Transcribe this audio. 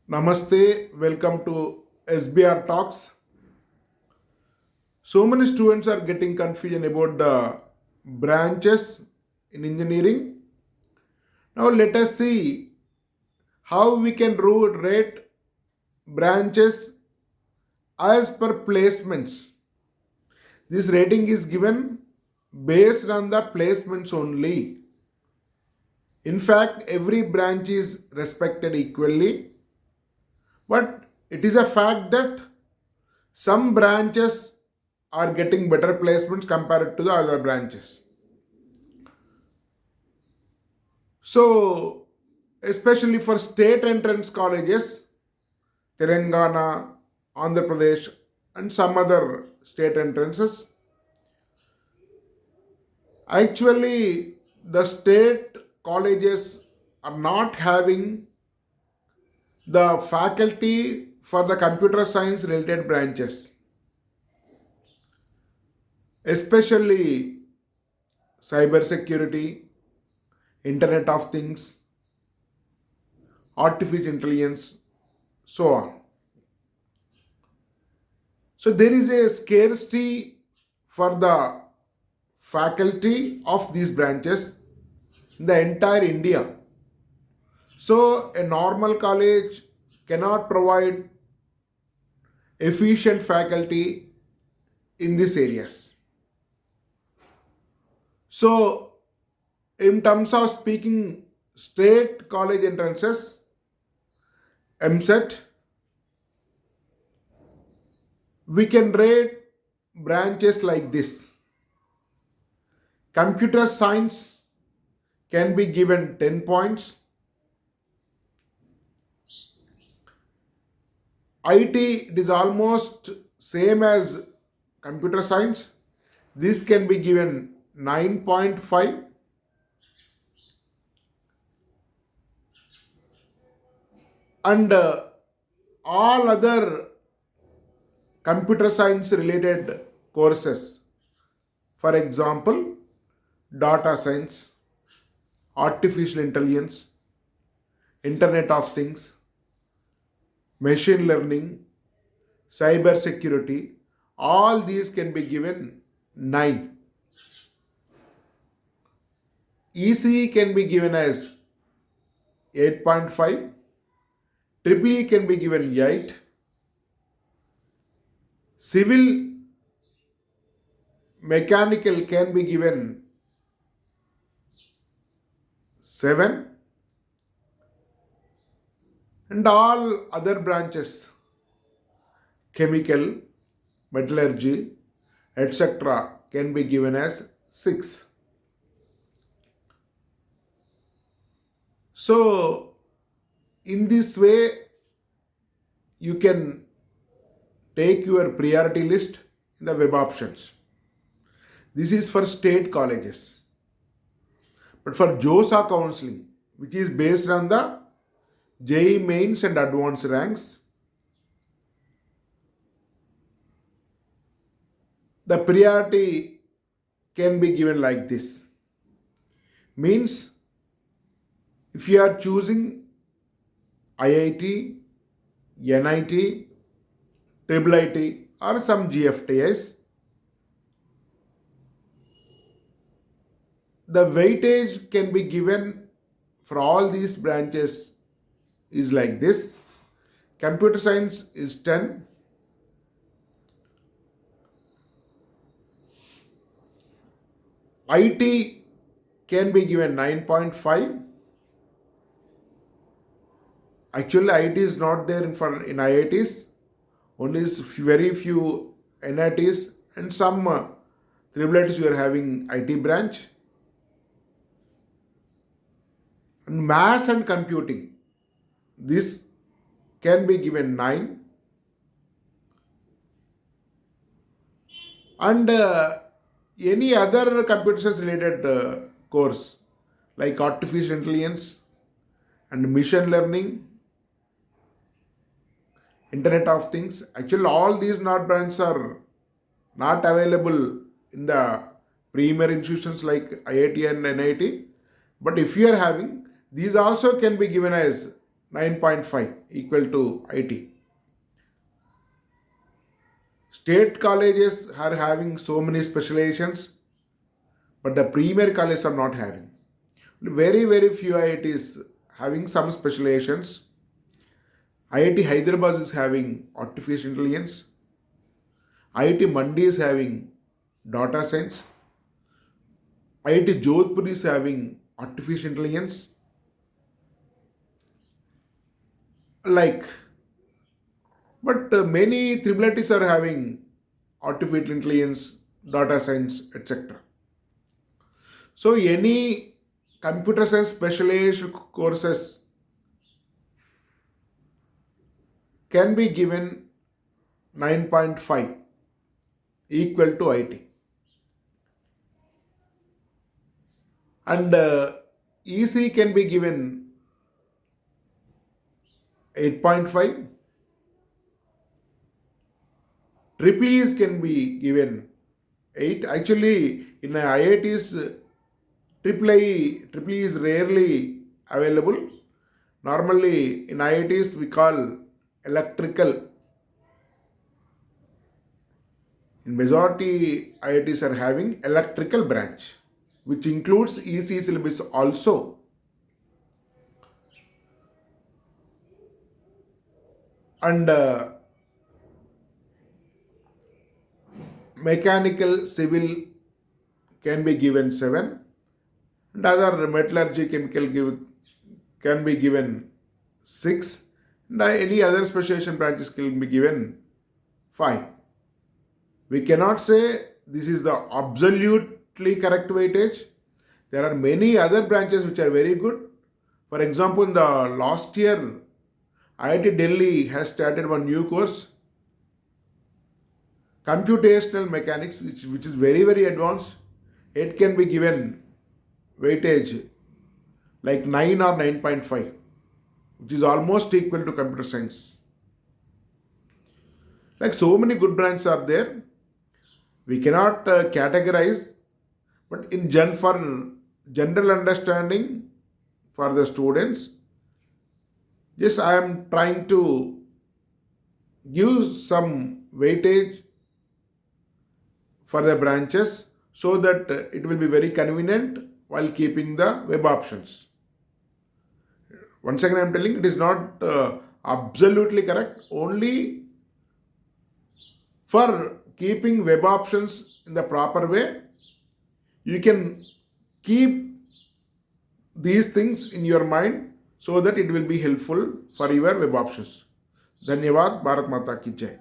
Namaste, welcome to SBR Talks. So many students are getting confusion about the branches in engineering. Now let us see how we can rate branches as per placements. This rating is given based on the placements only. In fact, every branch is respected equally, but it is a fact that some branches are getting better placements compared to the other branches. So, especially for state entrance colleges, Telangana, Andhra Pradesh, and some other state entrances, actually, the state colleges are not having the faculty for the computer science related branches, especially cyber security, Internet of Things, artificial intelligence, so on. So there is a scarcity for the faculty of these branches in the entire India. So a normal college cannot provide efficient faculty in these areas. So in terms of speaking state college entrances, MSET, we can rate branches like this. Computer science can be given 10 points. IT, it is almost same as computer science. This can be given 9.5. And all other computer science related courses, for example, data science, artificial intelligence, Internet of Things, machine learning, cyber security, all these can be given 9. ECE can be given as 8.5, Triple E can be given 8, Civil Mechanical can be given 7, and all other branches, chemical, metallurgy, etc., can be given as 6. So, in this way, you can take your priority list in the web options. This is for state colleges. But for JOSA counseling, which is based on the JEE mains and advanced ranks, the priority can be given like this. Means if you are choosing IIT, NIT, Triple IT, or some GFTS, the weightage can be given for all these branches is like this. Computer science is 10, IT can be given 9.5. Actually, IT is not there in IITs. Only very few NITs and some triple ITs you are having IT branch. And maths and computing, this can be given 9. And any other computer science related course like artificial intelligence and machine learning, Internet of Things. Actually, all these not branches are not available in the premier institutions like IIT and NIT. But if you are having, these also can be given as 9.5 equal to IT. State colleges are having so many specializations, but the premier colleges are not having. Very few IITs having some specializations. IIT Hyderabad is having artificial intelligence. IIT Mandi is having data science. IIT Jodhpur is having artificial intelligence. Like, but many triplets are having artificial intelligence, data science, etc. So any computer science specialized courses can be given 9.5 equal to IT. And EC can be given 8.5. Triple E's can be given 8. Actually, in IITs, triple E is rarely available. Normally, in IITs, we call electrical. In majority, IITs are having electrical branch, which includes EC syllabus also. And mechanical civil can be given 7, and other metallurgy chemical can be given 6, and any other specialization branches can be given 5. We cannot say this is the absolutely correct weightage. There are many other branches which are very good. For example, in the last year, IIT Delhi has started one new course, computational mechanics, which is very advanced. It can be given weightage like 9 or 9.5, which is almost equal to computer science. Like, so many good branches are there. We cannot categorize, but for general understanding for the students, just I am trying to give some weightage for the branches so that it will be very convenient while keeping the web options. Once again, I am telling it is not absolutely correct. Only for keeping web options in the proper way, you can keep these things in your mind so that it will be helpful for your web options. धन्यवाद. भारत माता की जय.